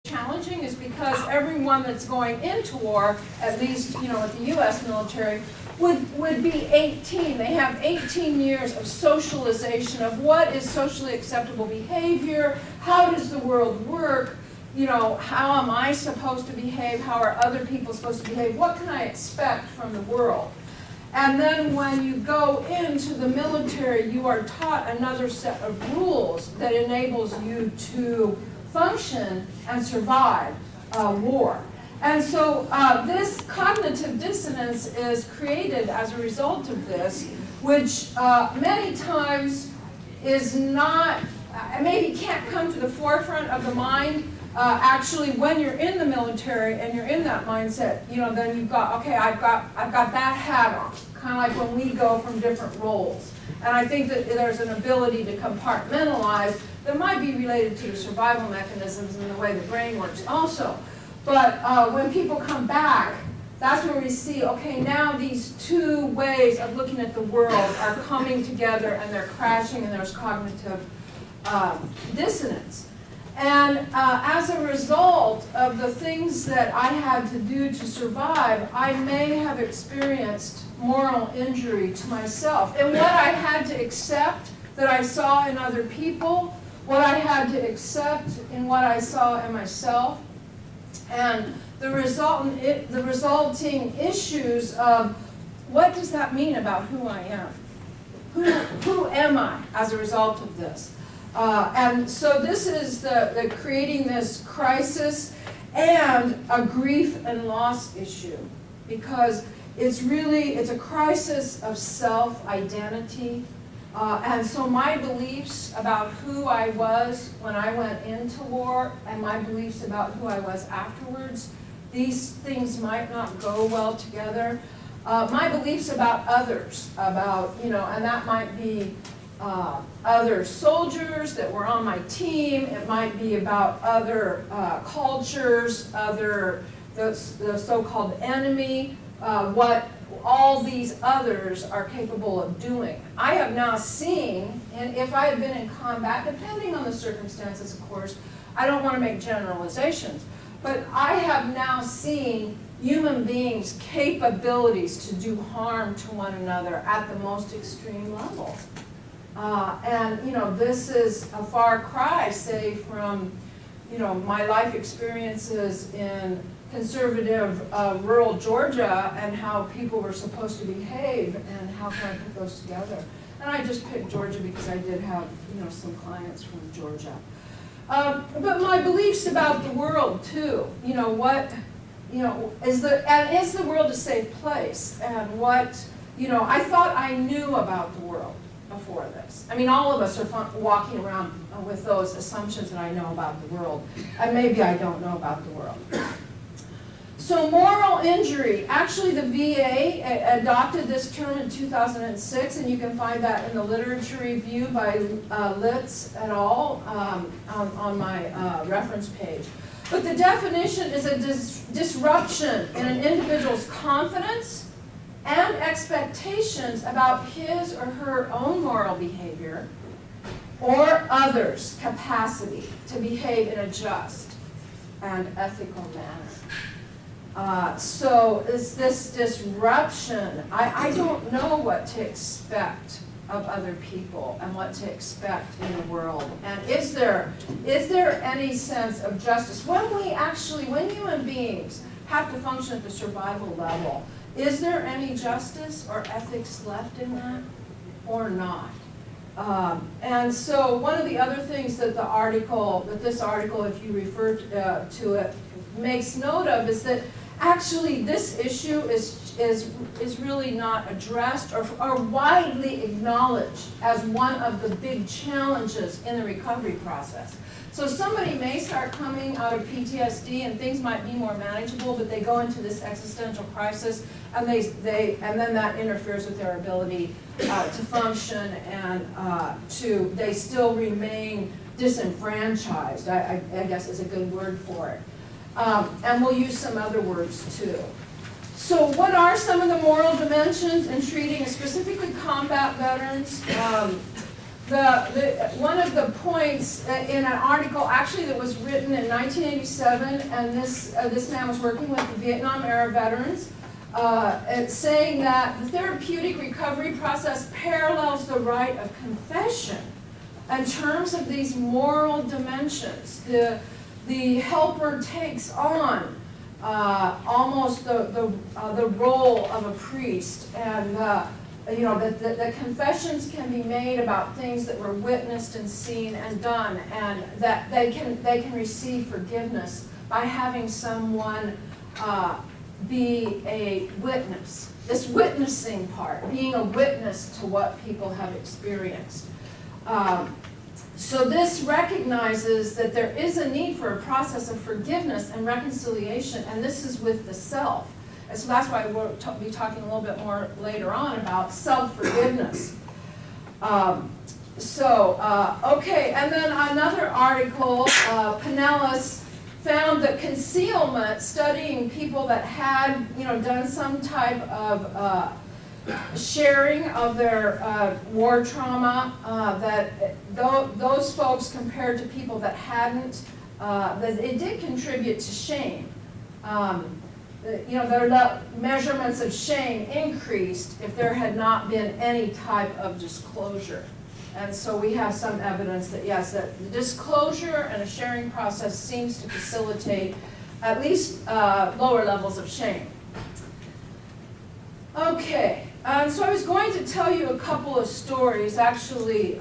challenging is because everyone that's going into war, at least, with the U.S. military, would be 18. They have 18 years of socialization of what is socially acceptable behavior, how does the world work, how am I supposed to behave, how are other people supposed to behave, what can I expect from the world? And then when you go into the military, you are taught another set of rules that enables you to function and survive war. And so this cognitive dissonance is created as a result of this, which many times is not, maybe can't come to the forefront of the mind. Actually, when you're in the military and you're in that mindset, then you've got, okay, I've got that hat on, kind of like when we go from different roles. And I think that there's an ability to compartmentalize that might be related to the survival mechanisms and the way the brain works also. But when people come back, that's where we see, okay, now these two ways of looking at the world are coming together and they're crashing and there's cognitive dissonance. And as a result of the things that I had to do to survive, I may have experienced moral injury to myself. And what I had to accept that I saw in other people, what I had to accept in what I saw in myself, and the resulting issues of what does that mean about who I am? Who am I as a result of this? And so this is the creating this crisis and a grief and loss issue, because it's a crisis of self-identity. And so my beliefs about who I was when I went into war and my beliefs about who I was afterwards, these things might not go well together. My beliefs about others, and that might be other soldiers that were on my team. It might be about other cultures, the so-called enemy, what all these others are capable of doing. I have now seen, and if I have been in combat, depending on the circumstances, of course, I don't want to make generalizations, but I have now seen human beings' capabilities to do harm to one another at the most extreme level. This is a far cry, say, from, my life experiences in conservative rural Georgia and how people were supposed to behave and how can I put those together. And I just picked Georgia because I did have, some clients from Georgia. But my beliefs about the world too, is the world a safe place? And what, I thought I knew about the world before this. I mean, all of us are walking around with those assumptions that I know about the world, and maybe I don't know about the world. So moral injury, actually the VA adopted this term in 2006, and you can find that in the literature review by Litz et al. On my reference page. But the definition is a disruption in an individual's confidence and expectations about his or her own moral behavior or others' capacity to behave in a just and ethical manner. So is this disruption, I don't know what to expect of other people and what to expect in the world. And is there any sense of justice? When human beings have to function at the survival level, is there any justice or ethics left in that or not? And so one of the other things that this article, if you refer to it, makes note of is that actually this issue is really not addressed or widely acknowledged as one of the big challenges in the recovery process. So somebody may start coming out of PTSD and things might be more manageable, but they go into this existential crisis and then that interferes with their ability to function and they still remain disenfranchised, I guess is a good word for it. And we'll use some other words too. So what are some of the moral dimensions in treating specifically combat veterans? one of the points in an article actually that was written in 1987, and this man was working with the Vietnam era veterans, saying that the therapeutic recovery process parallels the rite of confession in terms of these moral dimensions. The helper takes on almost the role of a priest, and the confessions can be made about things that were witnessed and seen and done, and that they can receive forgiveness by having someone be a witness. This witnessing part, being a witness to what people have experienced. So this recognizes that there is a need for a process of forgiveness and reconciliation, and this is with the self. And so that's why we'll be talking a little bit more later on about self-forgiveness. Okay, and then another article, Pinellas found that concealment, studying people that had, done some type of sharing of their war trauma, that those folks compared to people that hadn't, that it did contribute to shame. The measurements of shame increased if there had not been any type of disclosure. And so we have some evidence that yes, that the disclosure and a sharing process seems to facilitate at least lower levels of shame. Okay. So I was going to tell you a couple of stories. Actually,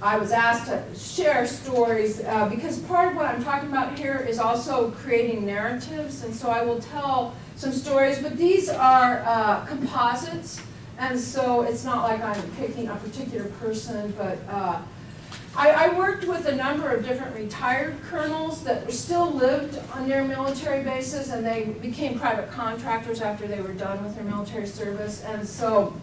I was asked to share stories because part of what I'm talking about here is also creating narratives, and so I will tell some stories, but these are composites, and so it's not like I'm picking a particular person, but I worked with a number of different retired colonels that still lived on their military bases, and they became private contractors after they were done with their military service. And so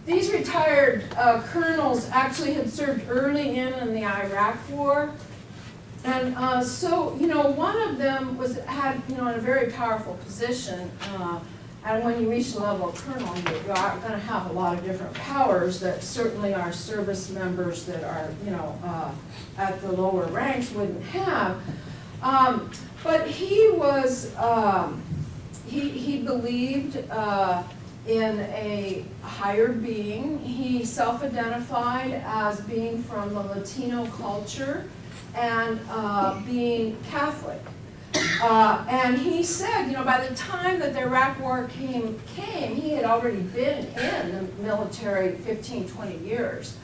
these retired colonels actually had served early in the Iraq War. And one of them had in a very powerful position. And when you reach the level of colonel, you are going to have a lot of different powers that certainly our service members that are, at the lower ranks wouldn't have. But he was, he believed in a higher being. He self-identified as being from the Latino culture and being Catholic. And he said, by the time that the Iraq War came, he had already been in the military 15, 20 years.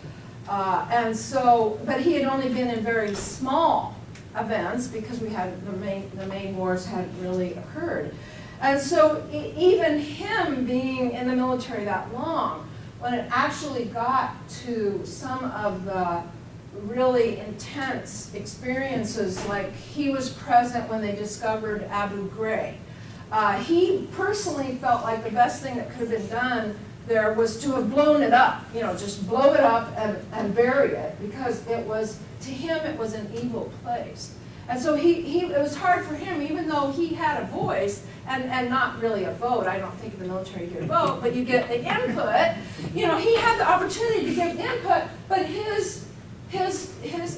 But he had only been in very small events because we had the main wars hadn't really occurred. And so even him being in the military that long, when it actually got to some of the really intense experiences, like he was present when they discovered Abu Ghraib. He personally felt like the best thing that could have been done there was to have blown it up, just blow it up and bury it, because it was, to him, it was an evil place. And so it was hard for him, even though he had a voice, and not really a vote. I don't think in the military you get a vote, but you get the input. He had the opportunity to give input, but his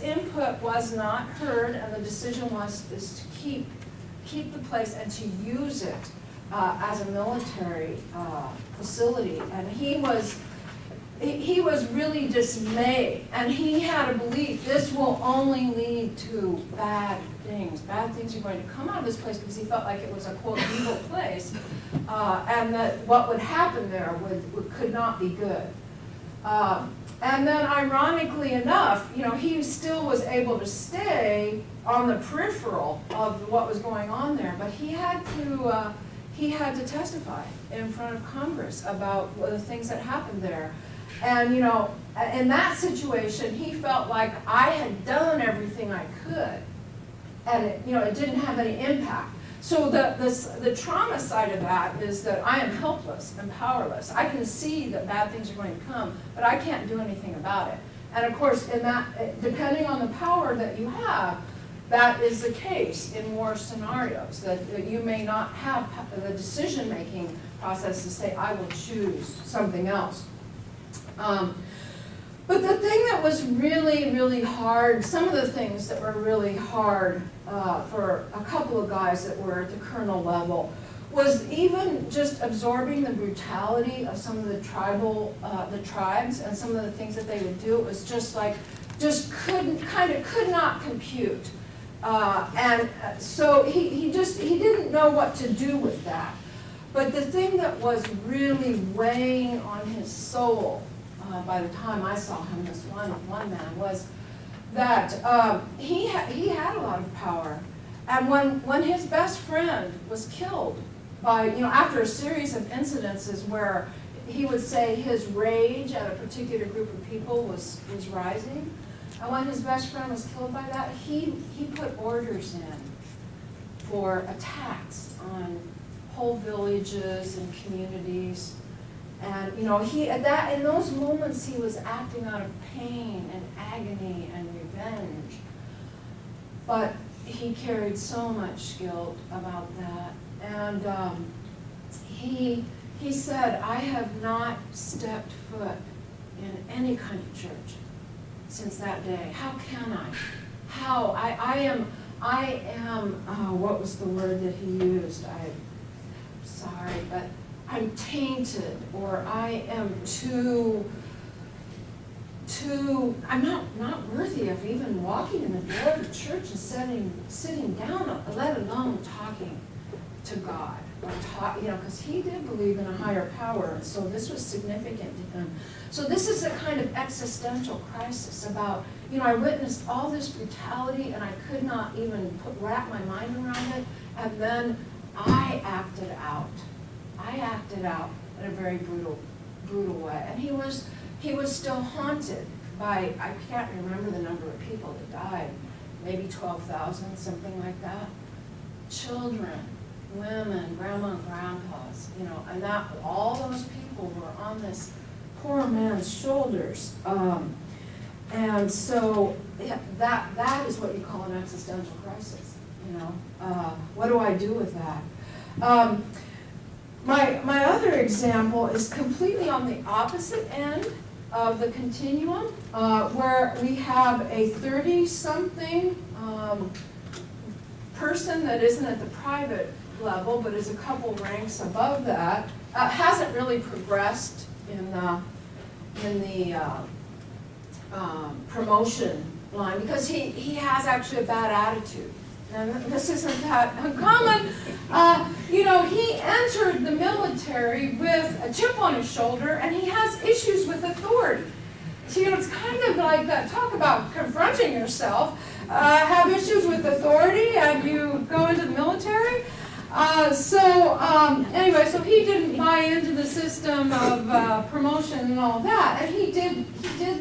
input was not heard, and the decision is to keep the place and to use it as a military facility. And he was really dismayed, and he had a belief this will only lead to bad things. Bad things are going to come out of this place, because he felt like it was a quote evil place, and that what would happen there could not be good. And then, ironically enough, he still was able to stay on the peripheral of what was going on there, but he had to testify in front of Congress about the things that happened there. And in that situation, he felt like I had done everything I could, and it didn't have any impact. So the trauma side of that is that I am helpless and powerless. I can see that bad things are going to come, but I can't do anything about it. And of course, in that, depending on the power that you have, that is the case in war scenarios, that you may not have the decision-making process to say, I will choose something else. But the thing that was really, really hard, some of the things that were really hard for a couple of guys that were at the colonel level, was even just absorbing the brutality of some of the tribes and some of the things that they would do. It was just like, could not compute. And so he didn't know what to do with that. But the thing that was really weighing on his soul, by the time I saw him, this one man, was that he had a lot of power. And when his best friend was killed by, after a series of incidences where he would say his rage at a particular group of people was rising, and when his best friend was killed by that, he put orders in for attacks on whole villages and communities. And in those moments he was acting out of pain and agony and revenge. But he carried so much guilt about that. And he said, "I have not stepped foot in any kind of church since that day. How can I? How? I am, what was the word that he used? I'm sorry, but I'm tainted, or I am I'm not worthy of even walking in the door of the church and sitting down, let alone talking to God, or because he did believe in a higher power, and so this was significant to him. So this is a kind of existential crisis about, I witnessed all this brutality, and I could not even wrap my mind around it, and then I acted out. In a very brutal way. And he was still haunted by, I can't remember the number of people that died, maybe 12,000, something like that. Children, women, grandma and grandpas, and that all those people were on this poor man's shoulders. And so that is what you call an existential crisis. What do I do with that? My other example is completely on the opposite end of the continuum, where we have a 30-something person that isn't at the private level, but is a couple ranks above that, hasn't really progressed in the promotion line, because he has actually a bad attitude. And this isn't that uncommon. He entered the military with a chip on his shoulder, and he has issues with authority. So, it's kind of like that. Talk about confronting yourself. Have issues with authority, and you go into the military. Anyway, so he didn't buy into the system of promotion and all that, and he did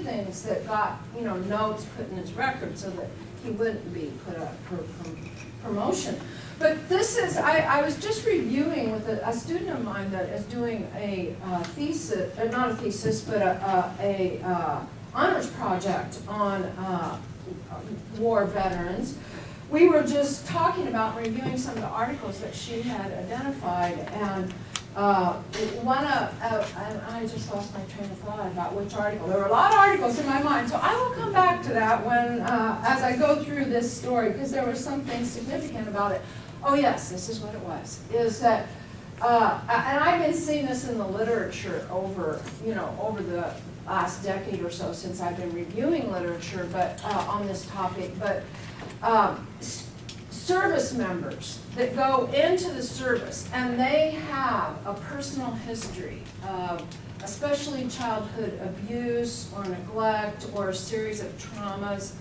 things that got notes put in his record so that he wouldn't be put up for promotion. But this is, I was just reviewing with a student of mine that is doing a thesis, not a thesis, but a honors project on war veterans. We were just talking about reviewing some of the articles that she had identified, and I just lost my train of thought about which article. There were a lot of articles in my mind, so I will come back to that when, as I go through this story, because there was something significant about it. Oh yes, this is what it was, is that, and I've been seeing this in the literature over the last decade or so since I've been reviewing literature, but on this topic, but service members that go into the service and they have a personal history of especially childhood abuse or neglect or a series of traumas,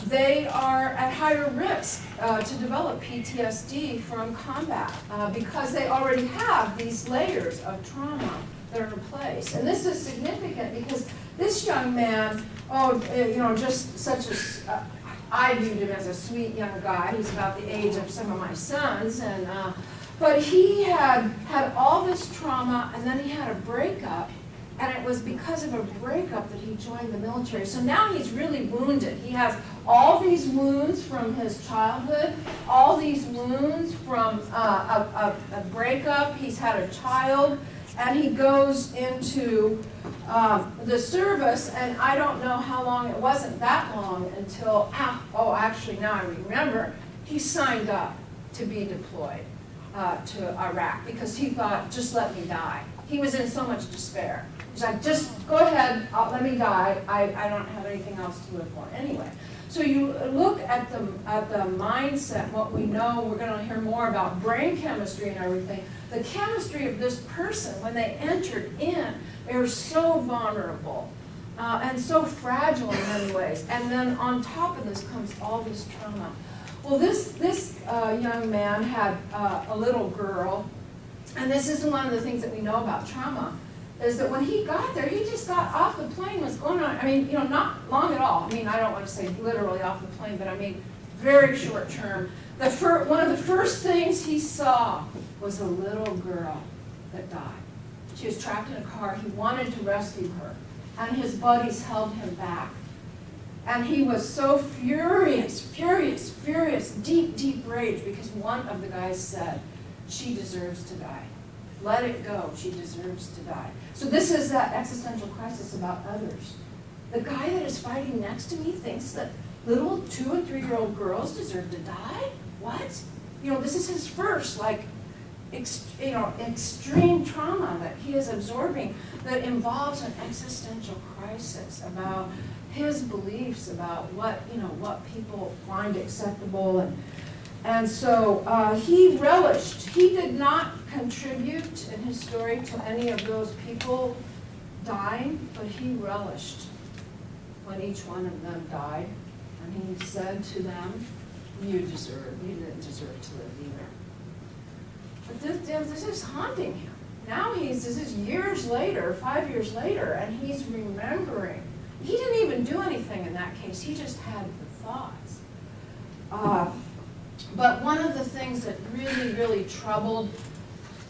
they are at higher risk to develop PTSD from combat because they already have these layers of trauma that are in place. And this is significant because this young man, just such a, I viewed him as a sweet young guy. He's about the age of some of my sons, and but he had all this trauma, and then he had a breakup, and it was because of a breakup that he joined the military. So now he's really wounded. He has all these wounds from his childhood, all these wounds from a breakup. He's had a child, and he goes into the service, and I don't know how long, it wasn't that long until, actually now I remember, he signed up to be deployed to Iraq because he thought, just let me die. He was in so much despair. He's like, just go ahead, let me die. I don't have anything else to live for anyway. So you look at the mindset, what we know, we're going to hear more about brain chemistry and everything. The chemistry of this person, when they entered in, they were so vulnerable and so fragile in many ways. And then on top of this comes all this trauma. Well, this young man had a little girl, and this is one of the things that we know about trauma, is that when he got there, he just got off the plane, was going on, I mean, not long at all. I mean, I don't want to say literally off the plane, but I mean, very short term. One of the first things he saw was a little girl that died. She was trapped in a car. He wanted to rescue her, and his buddies held him back. And he was so furious, deep, deep rage, because one of the guys said, she deserves to die. Let it go, she deserves to die. So this is that existential crisis about others. The guy that is fighting next to me thinks that little 2- and 3-year-old girls deserve to die? What? This is his first, extreme trauma that he is absorbing that involves an existential crisis about his beliefs about what people find acceptable, and so he relished. He did not contribute in his story to any of those people dying, but he relished when each one of them died, and he said to them, you didn't deserve to live either. But this is haunting him. Now this is years later, 5 years later, and he's remembering. He didn't even do anything in that case. He just had the thoughts. But one of the things that really, really troubled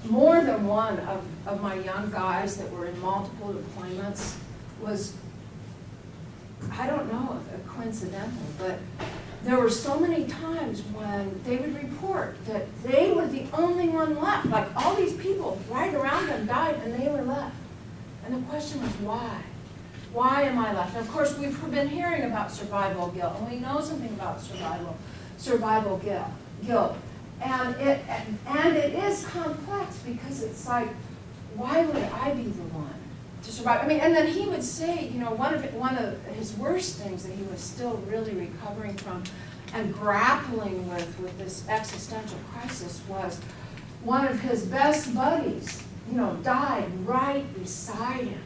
more than one of my young guys that were in multiple deployments was, I don't know if coincidental, but there were so many times when they would report that they were the only one left. Like all these people right around them died and they were left. And the question was, why? Why am I left? And of course, we've been hearing about survival guilt, and we know something about survival guilt. And it is complex because it's like, why would I be the one to survive? I mean, and then he would say, one of his worst things that he was still really recovering from and grappling with this existential crisis was one of his best buddies, died right beside him.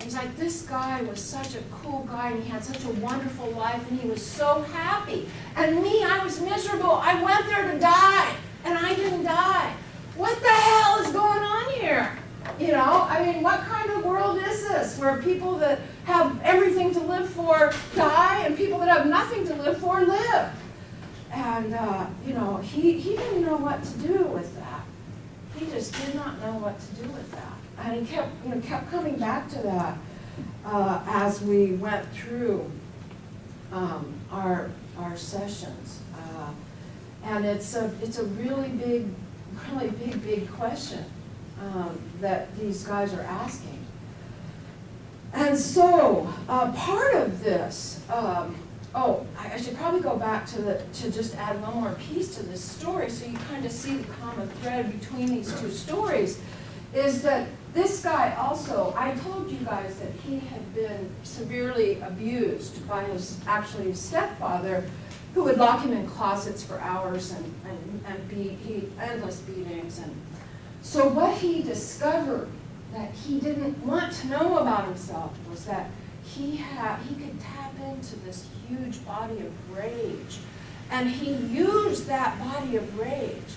He's like, this guy was such a cool guy, and he had such a wonderful life, and he was so happy. And me, I was miserable. I went there to die, and I didn't die. What the hell is going on here? I mean, what kind of world is this where people that have everything to live for die, and people that have nothing to live for live? And, he didn't know what to do with that. He just did not know what to do with that. And he kept coming back to that as we went through our sessions. And it's a really big question that these guys are asking. And so part of this, I should probably go back to just add one more piece to this story so you kind of see the common thread between these two stories, is that this guy also, I told you guys that he had been severely abused by his stepfather, who would lock him in closets for hours and beat, endless beatings. And so what he discovered that he didn't want to know about himself was that he could tap into this huge body of rage. And he used that body of rage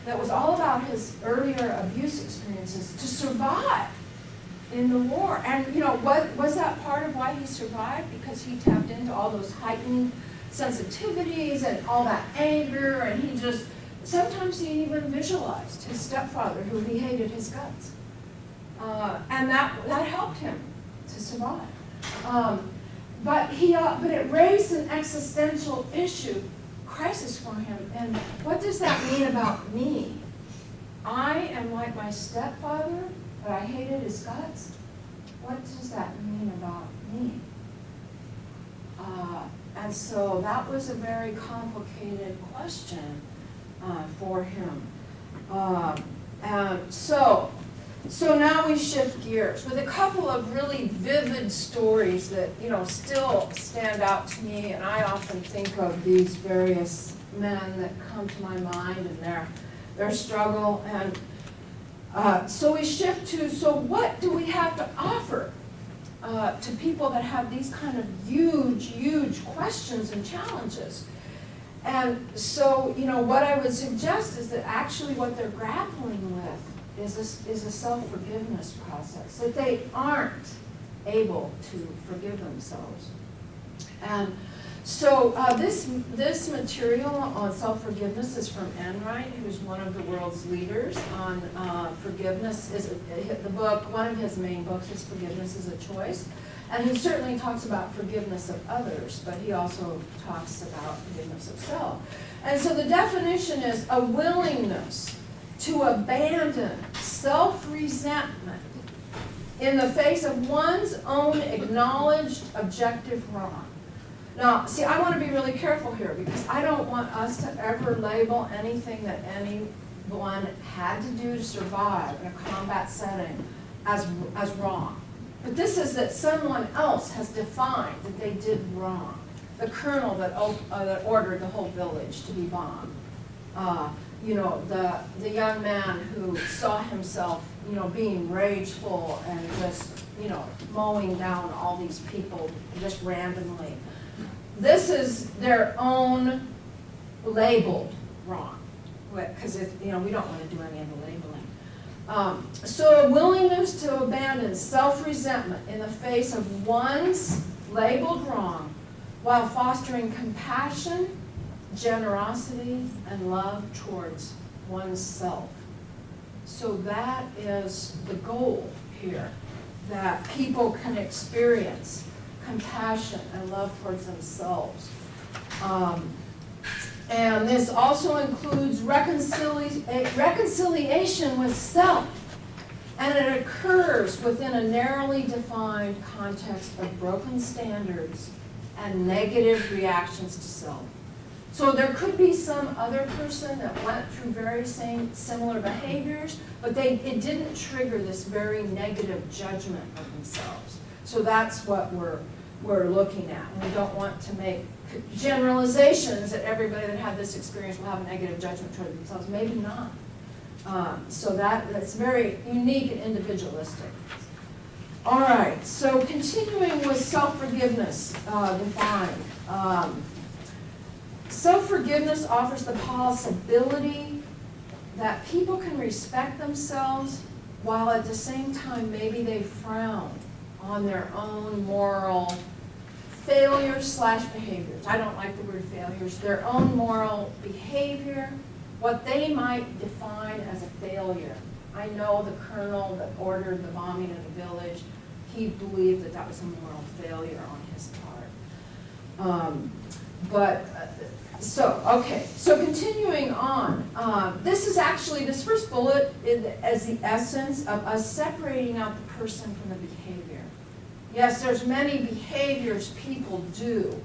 that was all about his earlier abuse experiences to survive in the war. And was that part of why he survived? Because he tapped into all those heightened sensitivities and all that anger, and sometimes he even visualized his stepfather, who he hated his guts. And that helped him to survive. But it raised an existential crisis for him. And what does that mean about me? I am like my stepfather, but I hated his guts. What does that mean about me? And so that was a very complicated question for him. And so now we shift gears with a couple of really vivid stories that, you know, still stand out to me, and I often think of these various men that come to my mind and their struggle. And so we shift to, so what do we have to offer to people that have these kind of huge questions and challenges? And so, you know, what I would suggest is that actually what they're grappling with is a self-forgiveness process, that they aren't able to forgive themselves. And so this material on self-forgiveness is from Enright, who's one of the world's leaders on forgiveness. The book, one of his main books is Forgiveness is a Choice. And he certainly talks about forgiveness of others, but he also talks about forgiveness of self. And so the definition is a willingness to abandon self-resentment in the face of one's own acknowledged objective wrong. Now, see, I want to be really careful here because I don't want us to ever label anything that anyone had to do to survive in a combat setting as wrong. But this is that someone else has defined that they did wrong. The colonel that ordered the whole village to be bombed. You know, the young man who saw himself, you know, being rageful and just, you know, mowing down all these people just randomly. This is their own labeled wrong, because you know, we don't want to do any of the labeling. So a willingness to abandon self-resentment in the face of one's labeled wrong while fostering compassion, generosity, and love towards oneself. So that is the goal here, that people can experience compassion and love towards themselves. And this also includes reconciliation with self. And it occurs within a narrowly defined context of broken standards and negative reactions to self. So there could be some other person that went through very similar behaviors, but it didn't trigger this very negative judgment of themselves. So that's what we're looking at. And we don't want to make generalizations that everybody that had this experience will have a negative judgment toward themselves. Maybe not. So that's very unique and individualistic. All right, so continuing with self-forgiveness defined. Self-forgiveness offers the possibility that people can respect themselves while at the same time maybe they frown on their own moral failures/behaviors. I don't like the word failures. Their own moral behavior, what they might define as a failure. I know the colonel that ordered the bombing of the village, he believed that that was a moral failure on his part. So continuing on, this first bullet is the essence of us separating out the person from the behavior. Yes, there's many behaviors people do.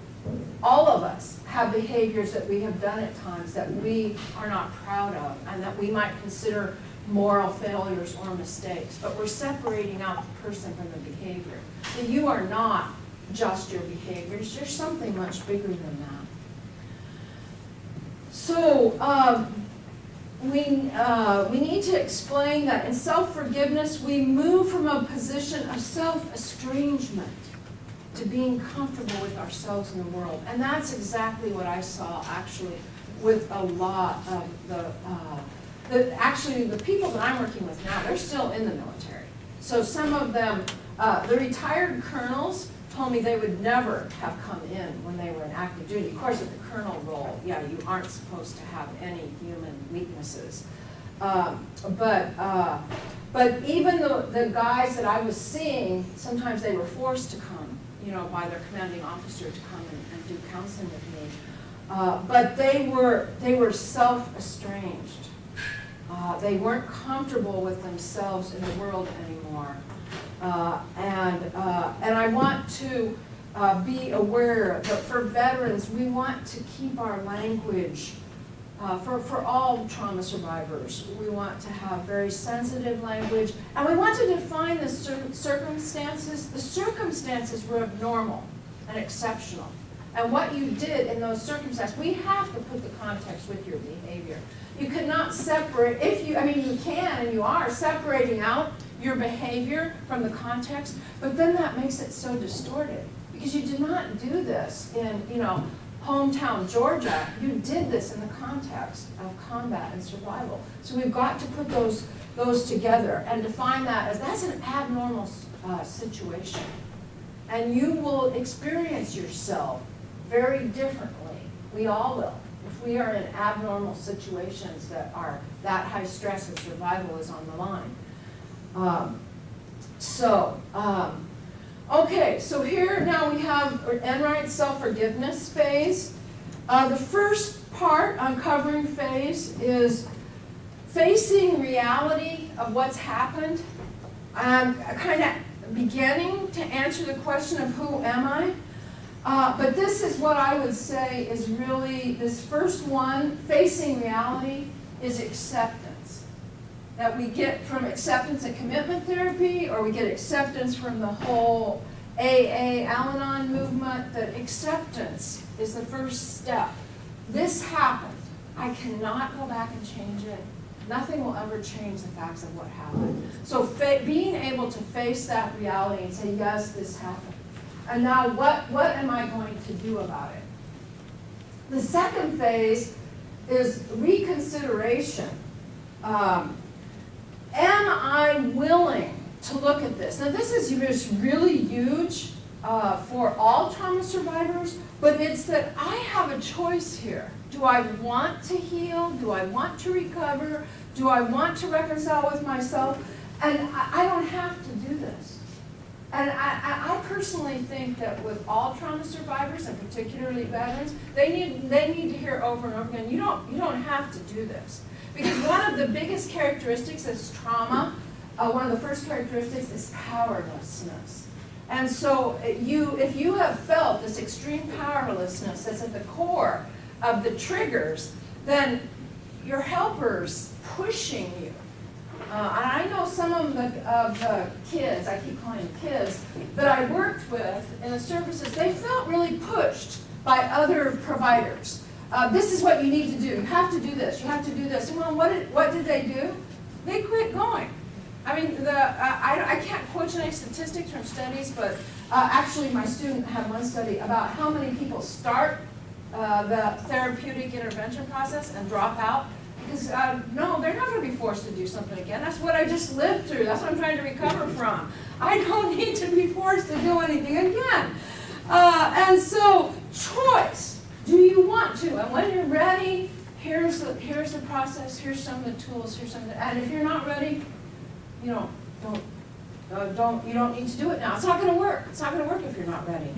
All of us have behaviors that we have done at times that we are not proud of and that we might consider moral failures or mistakes, but we're separating out the person from the behavior. And you are not just your behaviors, you're something much bigger than that. So we need to explain that in self-forgiveness, we move from a position of self-estrangement to being comfortable with ourselves in the world. And that's exactly what I saw actually with a lot of the people that I'm working with now, they're still in the military. So some of them, the retired colonels told me they would never have come in when they were in active duty. Of course, at the colonel role, yeah, you aren't supposed to have any human weaknesses. But even the guys that I was seeing, sometimes they were forced to come, you know, by their commanding officer to come and do counseling with me. But they were self-estranged. They weren't comfortable with themselves in the world anymore. And I want to be aware that for veterans, we want to keep our language, for all trauma survivors, we want to have very sensitive language, and we want to define the circumstances. The circumstances were abnormal and exceptional. And what you did in those circumstances, we have to put the context with your behavior. You cannot separate, you can and you are separating out your behavior from the context, but then that makes it so distorted. Because you did not do this in, hometown Georgia. You did this in the context of combat and survival. So we've got to put those together and define that as that's an abnormal situation. And you will experience yourself very differently. We all will. If we are in abnormal situations that are that high stress and survival is on the line. Okay, so here now we have Enright's self-forgiveness phase. The first part, uncovering phase, is facing reality of what's happened. Kind of beginning to answer the question of who am I? But this is what I would say is really, this first one, facing reality, is acceptance. That we get from acceptance and commitment therapy, or we get acceptance from the whole AA, Al-Anon movement, that acceptance is the first step. This happened. I cannot go back and change it. Nothing will ever change the facts of what happened. So being able to face that reality and say, yes, this happened. And now what am I going to do about it? The second phase is reconsideration. Am I willing to look at this? Now this is just really huge for all trauma survivors, but it's that I have a choice here. Do I want to heal? Do I want to recover? Do I want to reconcile with myself? And I don't have to do this. And I personally think that with all trauma survivors, and particularly veterans, they need to hear over and over again, you don't have to do this. Because one of the biggest characteristics of trauma, one of the first characteristics is powerlessness. And so if you have felt this extreme powerlessness that's at the core of the triggers, then your helper's pushing you. And I know some of the kids, I keep calling them kids, that I worked with in the services, they felt really pushed by other providers. This is what you need to do. You have to do this. You have to do this. And well, what did they do? They quit going. I mean, I can't quote you any statistics from studies, but actually my student had one study about how many people start the therapeutic intervention process and drop out. Because, no, they're not going to be forced to do something again. That's what I just lived through. That's what I'm trying to recover from. I don't need to be forced to do anything again. And so, choice. Do you want to? And when you're ready, here's the process. Here's some of the tools. Here's some of the, and if you're not ready, you don't need to do it now. It's not going to work. It's not going to work if you're not ready.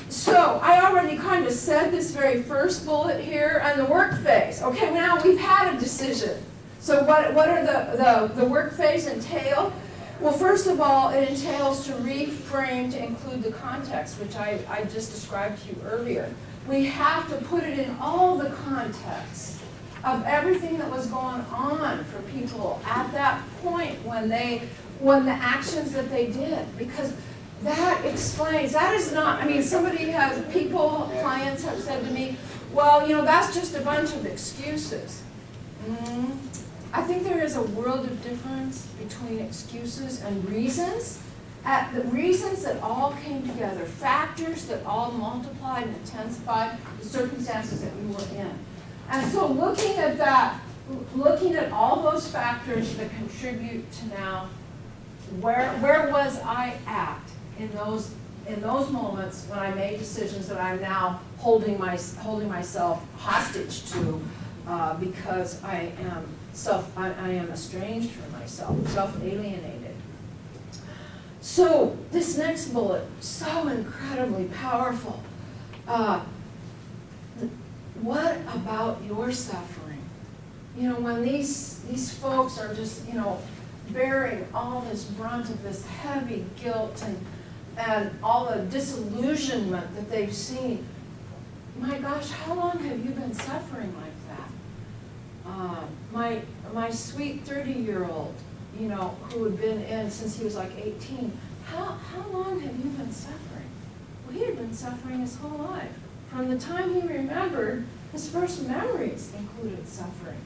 So I already kind of said this very first bullet here on the work phase. Okay, now we've had a decision. So what are the work phase entail? Well, first of all, it entails to reframe to include the context, which I just described to you earlier. We have to put it in all the context of everything that was going on for people at that point when the actions that they did, because that explains, that is not, clients have said to me, well, that's just a bunch of excuses. I think there is a world of difference between excuses and reasons. The reasons that all came together, factors that all multiplied and intensified the circumstances that we were in. And so looking at that, looking at all those factors that contribute to now, where was I at in those moments when I made decisions that I'm now holding myself hostage to because I am estranged from myself, self-alienated. So this next bullet, so incredibly powerful. What about your suffering? you know, when these folks are just, you know, bearing all this brunt of this heavy guilt and all the disillusionment that they've seen, my gosh, how long have you been suffering like that? My sweet 30-year-old, you know, who had been in since he was like 18, how long have you been suffering? Well, he had been suffering his whole life. From the time he remembered, his first memories included suffering.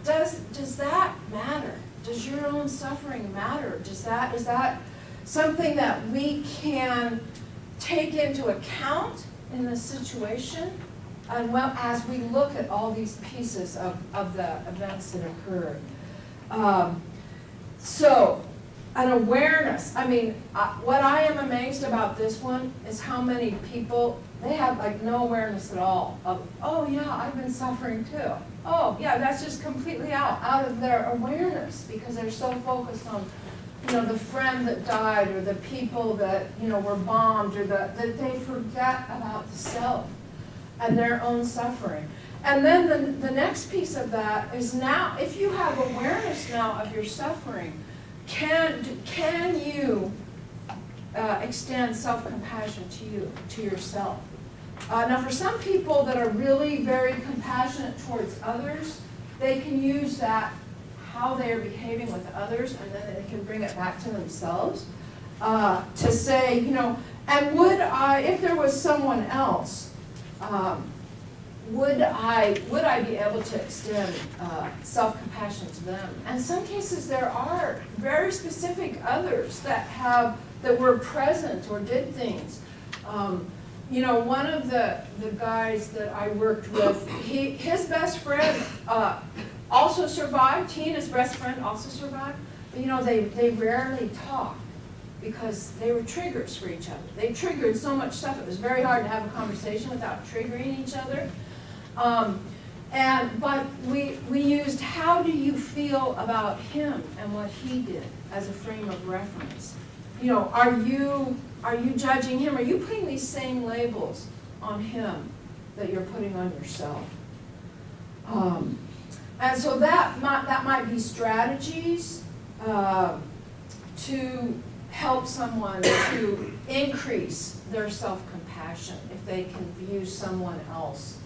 Does that matter? Does your own suffering matter? Is that something that we can take into account in this situation? And well, as we look at all these pieces of the events that occurred. So, an awareness. I mean, what I am amazed about this one is how many people, they have like no awareness at all of, oh yeah, I've been suffering too. Oh yeah, that's just completely out of their awareness because they're so focused on, you know, the friend that died or the people that, you know, were bombed or that they forget about the self and their own suffering. And then the next piece of that is now, if you have awareness now of your suffering, can you extend self-compassion to yourself? Now, for some people that are really very compassionate towards others, they can use that, how they are behaving with others, and then they can bring it back to themselves to say, you know, and would I, if there was someone else, would I be able to extend self-compassion to them? And in some cases, there are very specific others that were present or did things. You know, one of the guys that I worked with, his best friend also survived. He and his best friend also survived. But you know, they rarely talked because they were triggers for each other. They triggered so much stuff. It was very hard to have a conversation without triggering each other. But we used how do you feel about him and what he did as a frame of reference. You know, are you judging him? Are you putting these same labels on him that you're putting on yourself? And so that might be strategies to help someone to increase their self-compassion if they can view someone else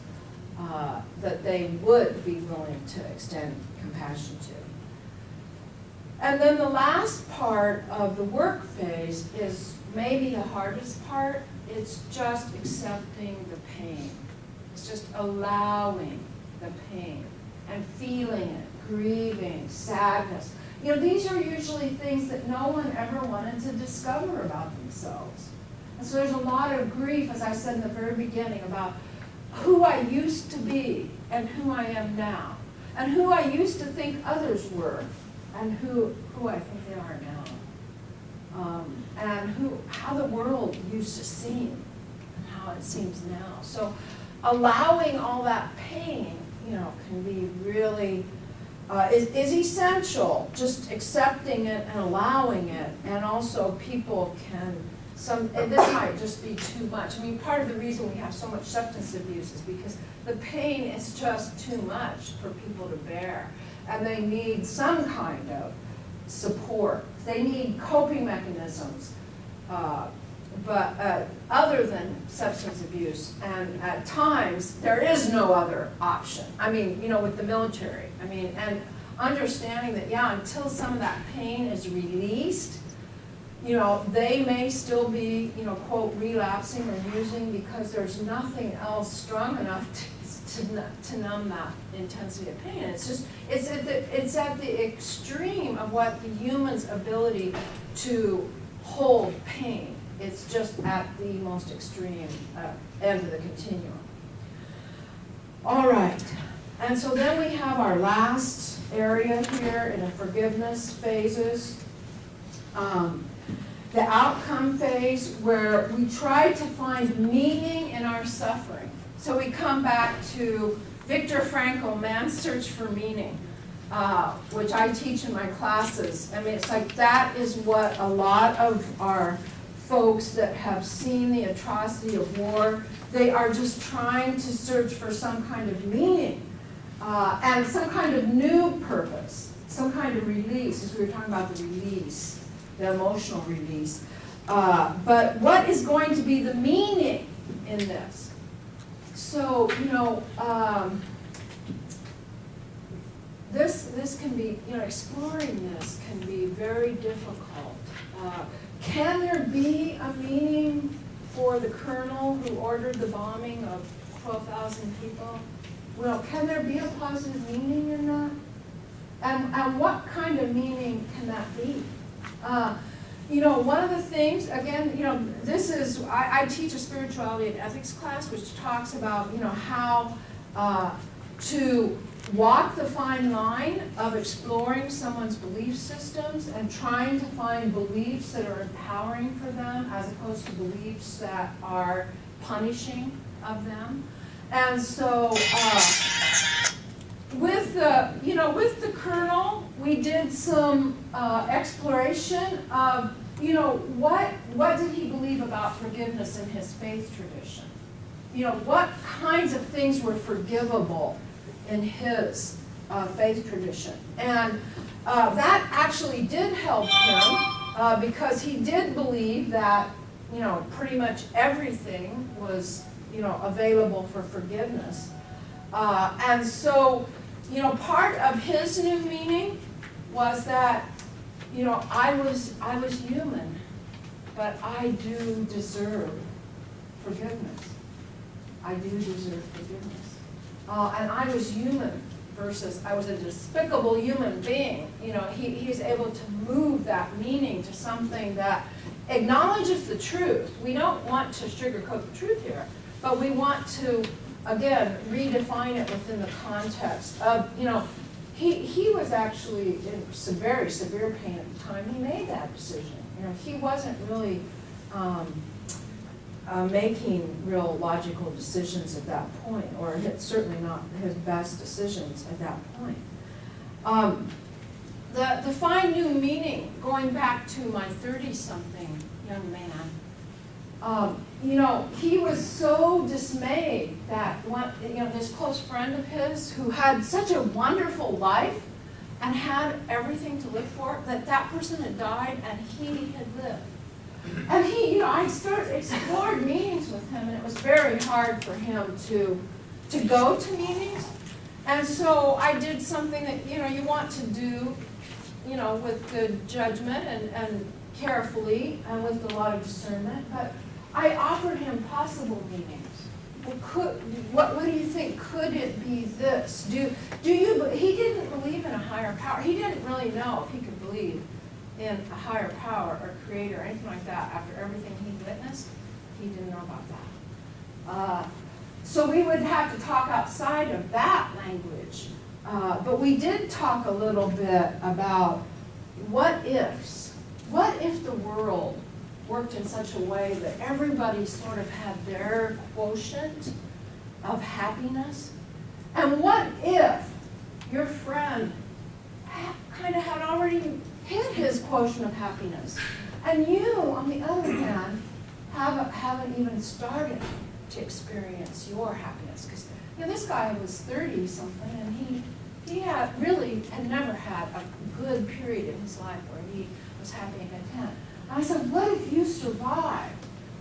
that they would be willing to extend compassion to. And then the last part of the work phase is maybe the hardest part. It's just accepting the pain. It's just allowing the pain and feeling it, grieving, sadness. You know, these are usually things that no one ever wanted to discover about themselves. And so there's a lot of grief, as I said in the very beginning, about who I used to be and who I am now, and who I used to think others were, and who I think they are now, and how the world used to seem and how it seems now. So allowing all that pain, you know, can be really is essential. Just accepting it and allowing it, and also people can. And this might just be too much. I mean, part of the reason we have so much substance abuse is because the pain is just too much for people to bear. And they need some kind of support. They need coping mechanisms, but other than substance abuse. And at times, there is no other option. I mean, you know, with the military. I mean, and understanding that, yeah, until some of that pain is released, you know, they may still be, you know, quote, relapsing or using because there's nothing else strong enough to numb that intensity of pain. It's just, it's at the extreme of what the human's ability to hold pain. It's just at the most extreme end of the continuum. All right, and so then we have our last area here in the forgiveness phases. The outcome phase, where we try to find meaning in our suffering. So we come back to Viktor Frankl, Man's Search for Meaning, which I teach in my classes. I mean, it's like that is what a lot of our folks that have seen the atrocity of war, they are just trying to search for some kind of meaning. and some kind of new purpose, some kind of release, as we were talking about the release, the emotional release. But what is going to be the meaning in this? So, this can be, exploring this can be very difficult. Can there be a meaning for the colonel who ordered the bombing of 12,000 people? Well, can there be a positive meaning in that? And what kind of meaning can that be? One of the things, again, this is, I teach a spirituality and ethics class, which talks about, how to walk the fine line of exploring someone's belief systems and trying to find beliefs that are empowering for them as opposed to beliefs that are punishing of them. And so with the colonel, we did some exploration of, what did he believe about forgiveness in his faith tradition? What kinds of things were forgivable in his faith tradition? And that actually did help him because he did believe that, pretty much everything was, available for forgiveness. And so, part of his new meaning was that, I was human, but I do deserve forgiveness. I do deserve forgiveness. And I was human versus I was a despicable human being. He's able to move that meaning to something that acknowledges the truth. We don't want to sugarcoat the truth here, but we want to, again, redefine it within the context of, he was actually in some very severe pain at the time he made that decision. He wasn't really making real logical decisions at that point, or certainly not his best decisions at that point. The fine new meaning, going back to my 30-something young man, he was so dismayed that this close friend of his who had such a wonderful life and had everything to live for, that person had died and he had lived. And I explored meetings with him, and it was very hard for him to go to meetings. And so I did something that, you want to do, with good judgment and carefully and with a lot of discernment. But I offered him possible meetings. What do you think? Could it be this? He didn't believe in a higher power. He didn't really know if he could believe in a higher power or creator or anything like that after everything he witnessed. He didn't know about that. So we would have to talk outside of that language. But we did talk a little bit about what ifs. What if the world worked in such a way that everybody sort of had their quotient of happiness? And what if your friend kind of had already hit his quotient of happiness, and you, on the other hand, haven't even started to experience your happiness? Because this guy was 30-something, and he had never had a good period in his life where he was happy and content. And I said, what if you survive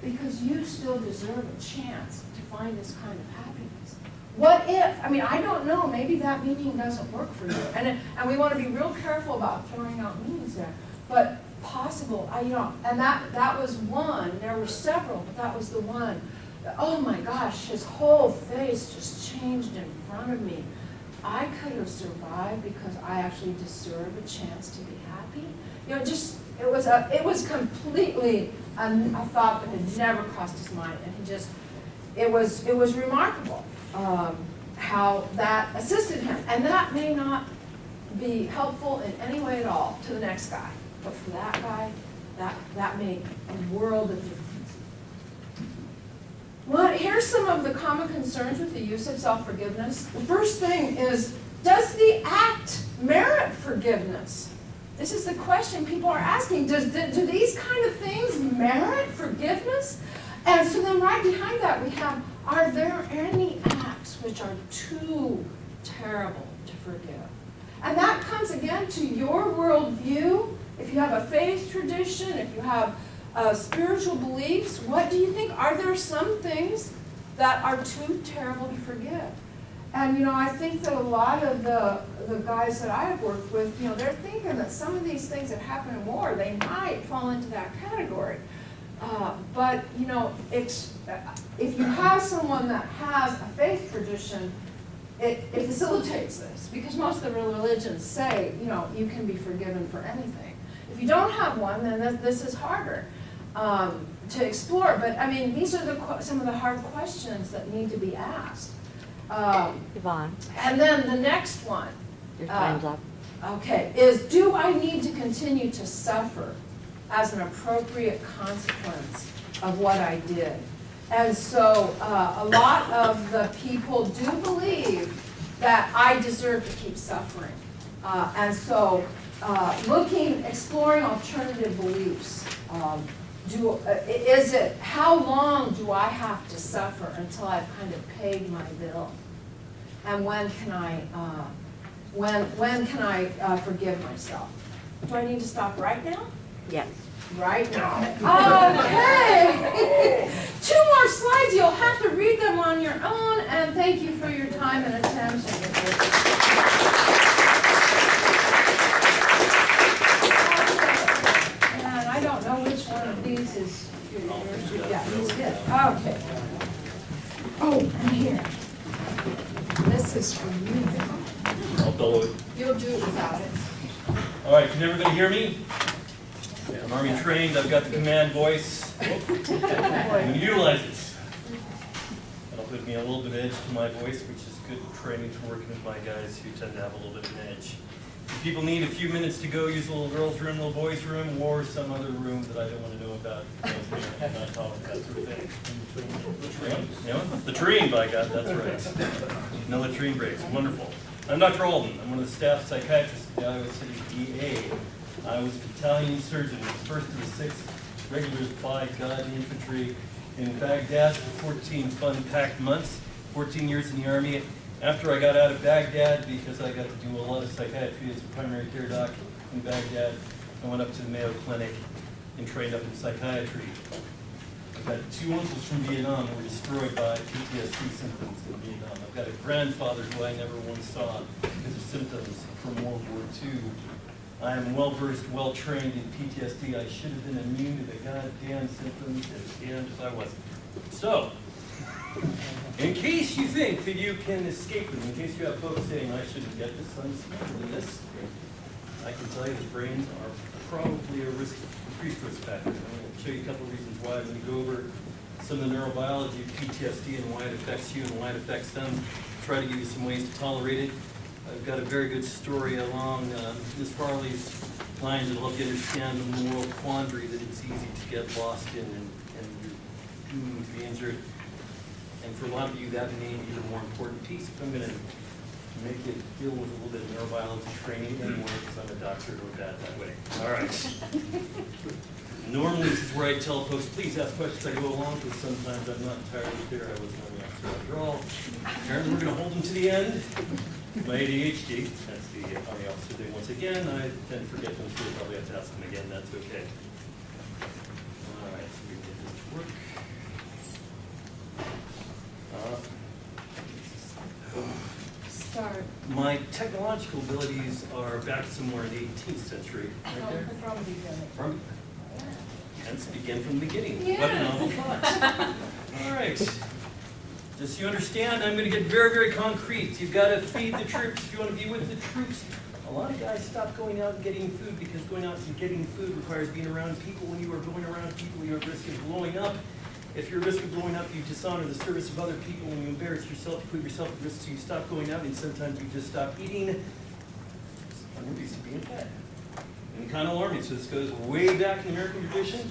because you still deserve a chance to find this kind of happiness? What if? I don't know. Maybe that meaning doesn't work for you. And we want to be real careful about throwing out meanings there. But possible, and that was one. There were several, but that was the one. Oh my gosh, his whole face just changed in front of me. I could have survived because I actually deserve a chance to be happy. It was completely a thought that had never crossed his mind, and it was remarkable how that assisted him. And that may not be helpful in any way at all to the next guy, but for that guy, that made a world of difference. Well, here's some of the common concerns with the use of self-forgiveness. The first thing is, does the act merit forgiveness? This is the question people are asking. Do these kind of things merit forgiveness? And so then right behind that we have, are there any acts which are too terrible to forgive. And that comes again to your worldview. If you have a faith tradition, if you have spiritual beliefs, what do you think? Are there some things that are too terrible to forgive? And you know, I think that a lot of the guys that I've worked with, you know, they're thinking that some of these things that happen in war, they might fall into that category. But you know, if you have someone that has a faith tradition, it facilitates this, because most of the religions say, you know, you can be forgiven for anything. If you don't have one, then this is harder to explore. But I mean, these are some of the hard questions that need to be asked. Yvonne, And then the next one, your time's up. okay, is do I need to continue to suffer as an appropriate consequence of what I did? And so a lot of the people do believe that I deserve to keep suffering. And so exploring alternative beliefs. How long do I have to suffer until I've kind of paid my bill? And when can I forgive myself? Do I need to stop right now? Yes. Right now. Okay. 2 more slides. You'll have to read them on your own, and thank you for your time and attention. And I don't know which one of these is yours. Yeah, this is it. Okay. Oh, and here. This is for you. I'll follow it. You'll do it without it. All right, can everybody hear me? I'm Army trained, I've got the command voice. I'm going to utilize it. That'll put me a little bit of edge to my voice, which is good training for working with my guys who tend to have a little bit of an edge. If people need a few minutes to go use the little girls' room, little boys' room, or some other room that I don't want to know about, I'm not talking that sort of thing. Yeah, latrine, by God, that's right. No latrine breaks, wonderful. I'm Dr. Alden. I'm one of the staff psychiatrists at the Iowa City VA. I was battalion surgeon, first of the 6th regulars by God infantry in Baghdad for 14 fun-packed months, 14 years in the Army. After I got out of Baghdad, because I got to do a lot of psychiatry as a primary care doc in Baghdad, I went up to the Mayo Clinic and trained up in psychiatry. I've got 2 uncles from Vietnam who were destroyed by PTSD symptoms in Vietnam. I've got a grandfather who I never once saw because of symptoms from World War II. I am well-versed, well-trained in PTSD. I should have been immune to the goddamn symptoms, as damned if I wasn't. So, in case you think that you can escape them, in case you have folks saying, I shouldn't get this, I'm smarter than this, I can tell you the brains are probably a increased risk factor. I'm going to show you a couple of reasons why. I'm going to go over some of the neurobiology of PTSD and why it affects you and why it affects them. Try to give you some ways to tolerate it. I've got a very good story along Ms. Farley's lines that will help you understand the moral quandary that it's easy to get lost in and you're doomed to be injured. And for a lot of you, that may be the more important piece. But I'm going to make it deal with a little bit of neurobiology training anyway, because I'm a doctor who wrote that way. All right. Normally, this is where I tell folks, please ask questions as I go along, because sometimes I'm not entirely clear. I wasn't on the officer after all. Apparently, we're going to hold them to the end. My ADHD, that's the Army officer thing. Once again, I tend to forget them, so you'll probably have to ask them again. That's okay. All right, so we get this to work. Start. My technological abilities are back somewhere in the 18th century. Right there. From the beginning. From, hence, begin from the beginning. Yeah. What a novel thought. All right. Just so you understand, I'm going to get very, very concrete. You've got to feed the troops if you want to be with the troops. A lot of guys stop going out and getting food because going out and getting food requires being around people. When you are going around people, you're at risk of blowing up. If you're at risk of blowing up, you dishonor the service of other people. When you embarrass yourself, you put yourself at risk, so you stop going out, and sometimes you just stop eating. I'm used to being fed. And kind of alarming. So this goes way back in the American tradition.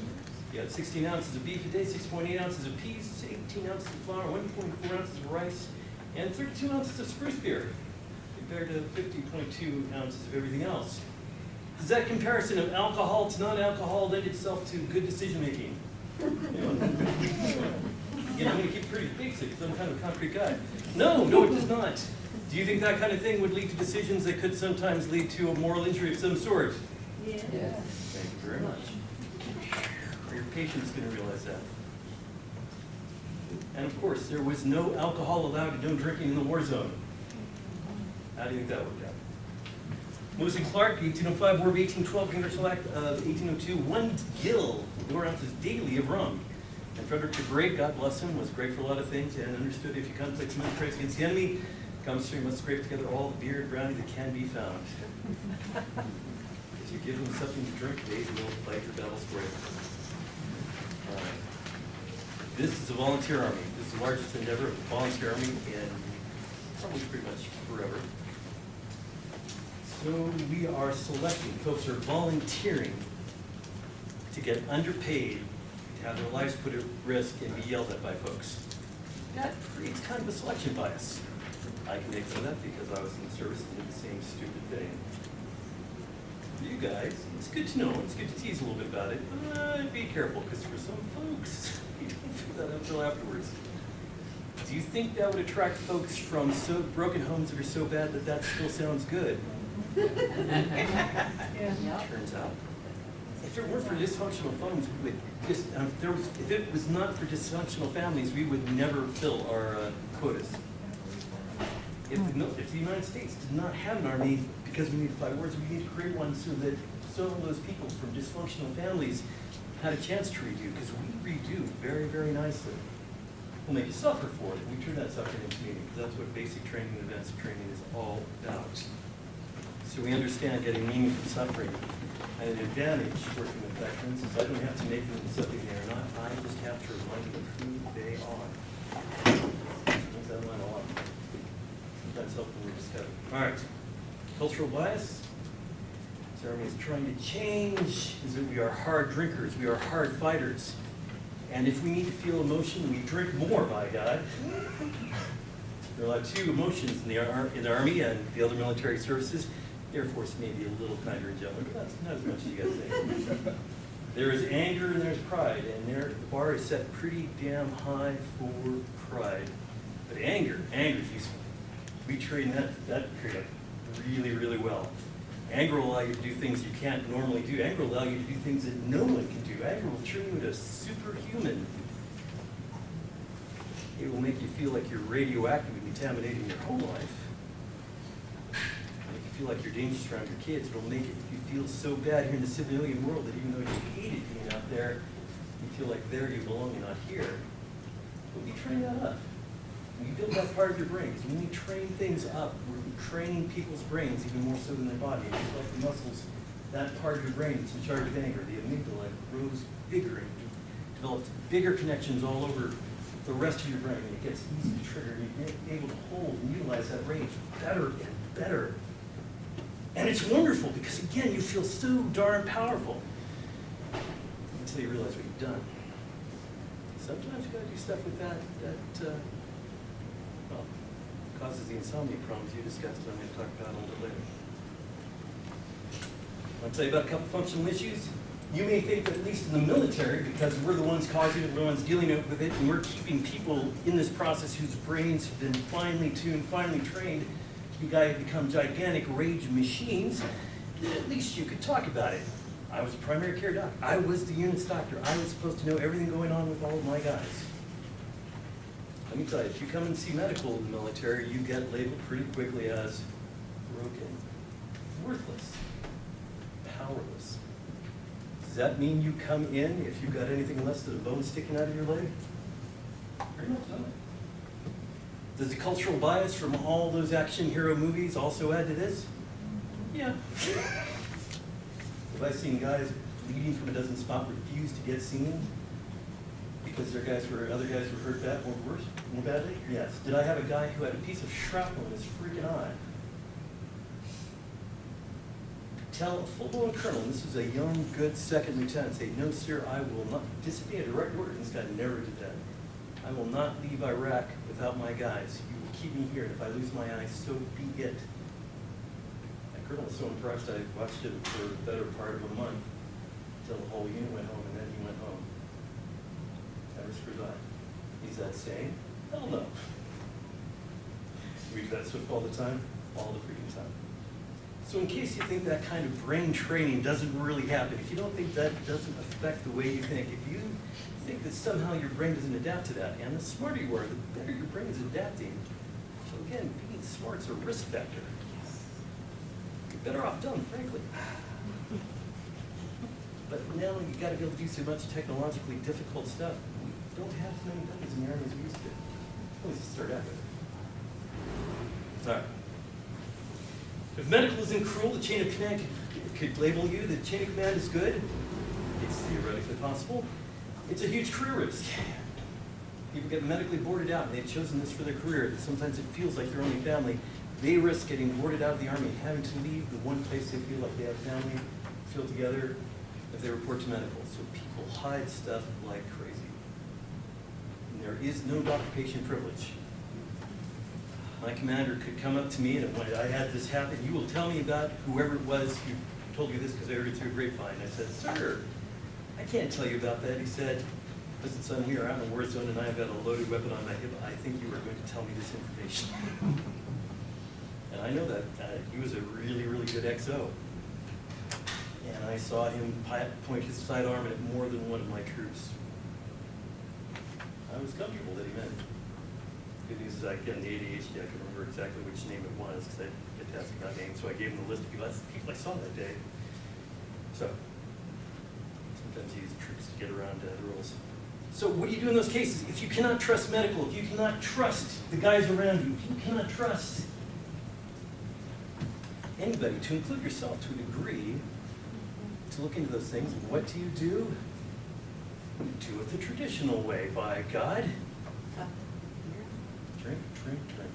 You had 16 ounces of beef a day, 6.8 ounces of peas, 18 ounces of flour, 1.4 ounces of rice, and 32 ounces of spruce beer, compared to 50.2 ounces of everything else. Does that comparison of alcohol to non-alcohol lend itself to good decision making? I'm gonna keep it pretty basic, because I'm kind of a concrete guy. No, it does not. Do you think that kind of thing would lead to decisions that could sometimes lead to a moral injury of some sort? Yeah. Thank you very much. Are your patients gonna realize that? And of course, there was no alcohol allowed and no drinking in the war zone. How do you think that worked out? Lewis and Clark, 1805, War of 1812, Congressional Act of 1802, 1 gill, 4 ounces daily of rum. And Frederick the Great, God bless him, was great for a lot of things and understood if you conflict some trades against the enemy, comes must scrape together all the beer and brandy that can be found. If you give them something to drink, they will fight your battles for you. This is a volunteer army. This is the largest endeavor of a volunteer army in probably pretty much forever. So we are selecting, folks are volunteering to get underpaid, to have their lives put at risk and be yelled at by folks. That creates kind of a selection bias. I can make fun of that because I was in the service and did the same stupid thing. For you guys, it's good to know, it's good to tease a little bit about it, but be careful, because for some folks, you don't feel that until afterwards. Do you think that would attract folks from so broken homes that are so bad that that still sounds good? Turns out. If it weren't for dysfunctional homes, we would just, if it was not for dysfunctional families, we would never fill our quotas. If the United States did not have an army because we need to fight wars, we need to create one so that some of those people from dysfunctional families had a chance to redo, because we redo very, very nicely. We'll make you suffer for it. We turn that suffering into meaning, because that's what basic training and advanced training is all about. So we understand getting meaning from suffering. And an advantage working with veterans is I don't have to make them something they are not. I just capture a reminder of who they are. Sometimes that line a lot. Sometimes help them rediscover. All right. Cultural bias. So Army is trying to change is that we are hard drinkers. We are hard fighters. And if we need to feel emotion, we drink more, by God. There are two emotions in the Army and the other military services. Air Force may be a little kinder and gentler, but that's not as much as you guys think. There is anger and there's pride, and the bar is set pretty damn high for pride. But anger is useful. We train that period really, really well. Anger will allow you to do things you can't normally do. Anger will allow you to do things that no one can do. Anger will turn you into a superhuman. It will make you feel like you're radioactive and contaminating your whole life. Feel like you're dangerous around your kids. It'll make you feel so bad here in the civilian world that even though you hated being out there, you feel like there you belong and not here. But we train that up. We build that part of your brain. Because when we train things up, we're training people's brains even more so than their body. And just like the muscles, that part of your brain that's in charge of anger, the amygdala, grows bigger and develops bigger connections all over the rest of your brain. And it gets easy to trigger. And you're able to hold and utilize that rage better and better. And it's wonderful because, again, you feel so darn powerful until you realize what you've done. Sometimes you got to do stuff with that well, causes the insomnia problems you discussed, and I'm going to talk about a little bit later. I'll tell you about a couple functional issues. You may think that at least in the military, because we're the ones causing it, we're the ones dealing with it, and we're keeping people in this process whose brains have been finely tuned, finely trained, you guys become gigantic rage machines, then at least you could talk about it. I was a primary care doc. I was the unit's doctor. I was supposed to know everything going on with all of my guys. Let me tell you, if you come and see medical in the military, you get labeled pretty quickly as broken, worthless, powerless. Does that mean you come in if you've got anything less than a bone sticking out of your leg? Very much not. Does the cultural bias from all those action hero movies also add to this? Yeah. Have I seen guys bleeding from a dozen spots refuse to get seen because other guys were hurt bad, more badly? Yes. Did I have a guy who had a piece of shrapnel in his freaking eye? Tell a full-blown colonel, and this was a young, good second lieutenant, say, no, sir, I will not. Disobey a direct order. This guy never did that. I will not leave Iraq without my guys. You will keep me here, and if I lose my eyes, so be it. That colonel was so impressed, I watched it for the better part of a month, until the whole unit went home, and then he went home. Never screwed by. Is that saying? Hell no. We vet Swift all the time, all the freaking time. So in case you think that kind of brain training doesn't really happen, if you don't think that doesn't affect the way you think, if you think that somehow your brain doesn't adapt to that, and the smarter you are, the better your brain is adapting. So again, being smart's a risk factor. You're better off dumb, frankly. But now you gotta be able to do so much technologically difficult stuff. We don't have as many dummies in the Army as we used to. At least to start out with. All right. If medical isn't cruel, the chain of command could label you. The chain of command is good. It's theoretically possible. It's a huge career risk. People get medically boarded out, and they've chosen this for their career. Sometimes it feels like their only family. They risk getting boarded out of the Army and having to leave the one place they feel like they have family, feel together, if they report to medical. So people hide stuff like crazy. And there is no doctor-patient privilege. My commander could come up to me, and when I had this happen, you will tell me about whoever it was who told you this because I heard it through a grapevine. I said, sir, I can't tell you about that. He said, listen, son, we are out in a war zone, and I've got a loaded weapon on my hip. I think you are going to tell me this information. And I know that he was a really, really good XO. And I saw him point his sidearm at more than one of my troops. I was comfortable that he meant it. Good news is I get the ADHD, I can remember exactly which name it was because I get to ask about names. So I gave him the list of people I saw that day. So sometimes you use troops to get around the rules. So what do you do in those cases? If you cannot trust medical, if you cannot trust the guys around you, if you cannot trust anybody, to include yourself to a degree, to look into those things, what do? You do it the traditional way, by God. Drink, drink, drink.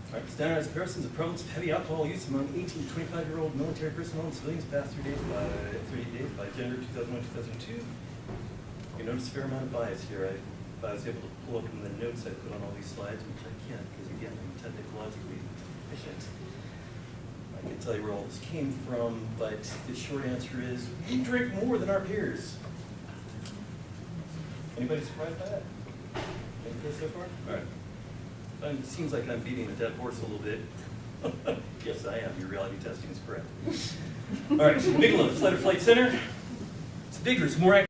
All right, standardized comparisons of prevalence of heavy alcohol use among 18 to 25-year-old military personnel and civilians past 30 days by gender, 2001-2002. You notice a fair amount of bias here. If I was able to pull up the notes I put on all these slides, which I can't because, again, I'm technologically deficient. I can tell you where all this came from, but the short answer is we drink more than our peers. Anybody surprised by that? Okay so far? All right. It seems like I'm beating a dead horse a little bit. Yes, I am. Your reality testing is correct. All right, Bigelow, Flight or Flight Center. It's bigger, it's more